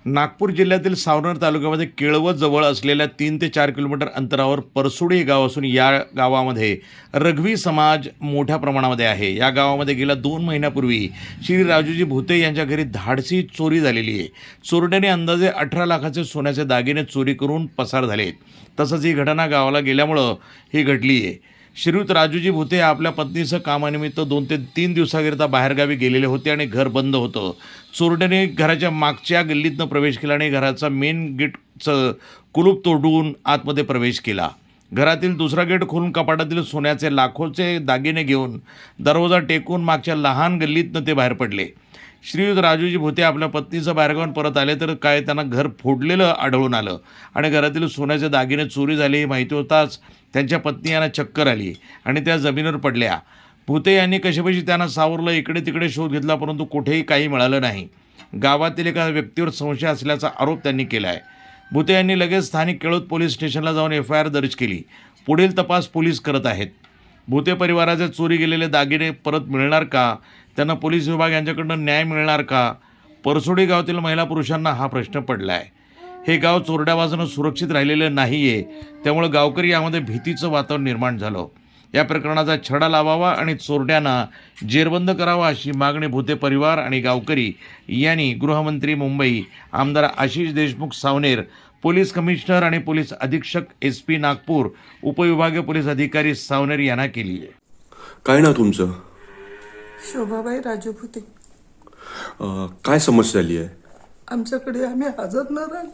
नागपूर जिल्ह्यातील सावनेर तालुक्यामध्ये केळवत जवळ असलेल्या 3 ते 4 किलोमीटर अंतरावर परसुडी हे गाव असून या गावामध्ये रघवी समाज मोठ्या प्रमाणामध्ये आहे। या गावामध्ये गेल्या 2 महिन्यापूर्वी श्री राजूजी भुते यांच्या घरी धाडसी चोरी झालेली आहे। चोरट्याने अंदाजे 18 लाखाचे सोन्याचे दागिने चोरी करून पसार झाले। तसंच ही घटना गावाला गेल्यामुळं ही घडली आहे। श्रीयुत राजूजी भुते आपल्या पत्नीसह कामानिमित्त 2 ते 3 दिवसाकरिता बाहेरगावी गेलेले होते आणि घर बंद होतं। चोरट्याने घराच्या मागच्या गल्लीतनं प्रवेश केला आणि घराचा मेन गेटचं कुलूप तोडून आतमध्ये प्रवेश केला। घरातील दुसरा गेट खोलून कपाटातील सोन्याचे लाखोचे दागिने घेऊन दरवाजा टेकून मागच्या लहान गल्लीतनं ते बाहेर पडले। श्रीयुत राजूजी भुते आपल्या पत्नीचं बाहेरगावून परत आले तर काय त्यांना घर फोडलेलं आढळून आलं आणि घरातील सोन्याचे दागिने चोरी झाले ही माहिती होताच त्यांच्या पत्नी यांना चक्कर आली आणि त्या जमिनीवर पडल्या। भुते यांनी कशाबशी त्यांना सावरलं, इकडे तिकडे शोध घेतला परंतु कुठेही काही मिळालं नाही। गावातील एका व्यक्तीवर संशय असल्याचा आरोप त्यांनी केला आहे। भुते यांनी लगेच स्थानिक केळोद पोलीस स्टेशनला जाऊन FIR दर्ज केली। पुढील तपास पोलीस करत आहेत। भुते परिवाराचे चोरी गेलेले दागिने परत मिळणार का, त्यांना पोलीस विभाग यांच्याकडून न्याय मिळणार का, परसोडी गावातील महिला पुरुषांना हा प्रश्न पडला आहे। हे गाव चोरट्यापासून सुरक्षित राहिलेलं नाही आहे, त्यामुळे गावकरी यामध्ये भीतीचं वातावरण निर्माण झालं। या प्रकरणाचा छडा लावावा आणि चोरट्यांना जेरबंद करावा अशी मागणी भुते परिवार आणि गावकरी यांनी गृहमंत्री मुंबई, आमदार आशिष देशमुख सावनेर, पोलीस कमिशनर आणि पोलीस अधीक्षक SP नागपूर, उपविभागीय पोलीस अधिकारी सावनेर यांना केली आहे। काय ना तुमचं? शोभाबाई राजू भुते। काय समस्या झाली आहे? आमच्याकडे आम्ही हजर न राहिलो।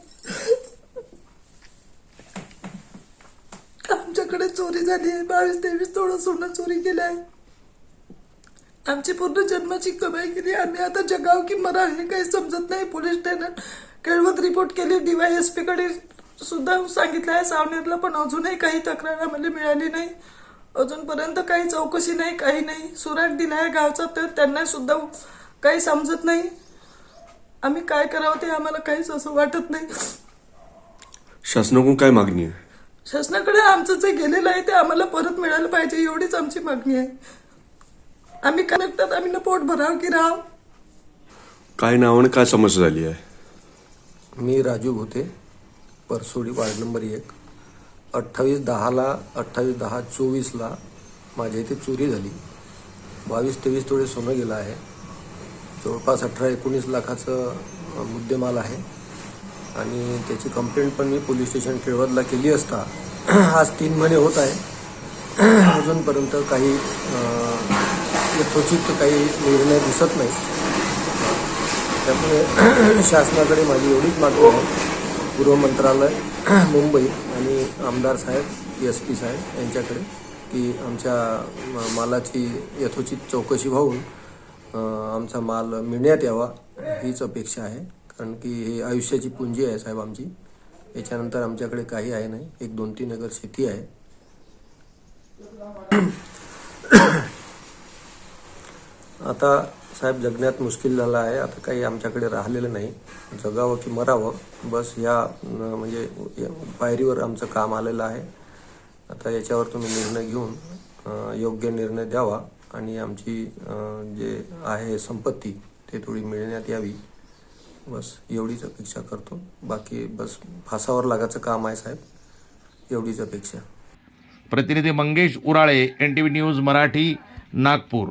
आमच्याकडे चोरी झाली आहे। 22-23 तोळा सोनं चोरी केलं आहे। आमची पूर्ण जन्माची कमाई केली। आम्ही आता जगाव की मरा हे काही समजत नाही। पोलीस ठाण्यात केळवत रिपोर्ट केली, DYSP कडे सुद्धा सांगितलं आहे, सावनेरला, पण अजूनही काही तक्रार आम्हाला मिळाली नाही। अजूनपर्यंत काही चौकशी नाही, काही नाही। सुराग दिला आहे गावचा, तर त्यांना सुद्धा काही समजत नाही। आम्ही काय करावं ते आम्हाला काहीच असं वाटत नाही। शासनाकडून काय मागणी आहे? शासनाकडे आमचं जे गेलेलं आहे ते आम्हाला परत मिळालं पाहिजे, एवढीच आमची मागणी आहे। आम्ही काय नकटात आम्ही ना पोट भराव की राहाव। काय नावाने काय समस्या झाली आहे? मी राजू भुते, परसोडी वार्ड नंबर 1। 28/10/24 माझ्या इथे चोरी झाली। 22-23 तोळे सोनं गेलं आहे। जवळपास 18-19 लाखाचं मुद्देमाल आहे आणि त्याची कंप्लेंट पण मी पोलीस स्टेशन केळवदला केली असता आज 3 महिने होत आहे। अजूनपर्यंत काही यथोचित काही निर्णय दिसत नाही। त्यामुळे शासनाकडे माझी एवढीच मागणी आहे, गृह मंत्रालय मुंबई आणि आमदार साहेब, SP साहेब यांच्याकडे, की आमच्या मालाची यथोचित चौकशी होऊन आमचा माल मिळण्यात यावा हीच अपेक्षा आहे। कारण की हे आयुष्याची पुंजी आहे साहेब आमची। याच्यानंतर आमच्याकडे काही आहे नाही। 1-2-3 एकर शेती आहे। आता साहेब जगण्यात मुश्किल झालं आहे। आता काही आमच्याकडे राहिलेलं नाही। जगावं की मरावं बस या म्हणजे पायरीवर आमचं काम आलेलं आहे। आता याच्यावर तुम्ही निर्णय घेऊन योग्य निर्णय द्यावा आणि आमची जे आहे संपत्ती ते थोडी मिळण्यात यावी, बस एवढीच अपेक्षा करतो। बाकी बस फासावर लागायचं काम आहे साहेब, एवढीच अपेक्षा। प्रतिनिधी मंगेश उराळे, NTV न्यूज मराठी, नागपूर।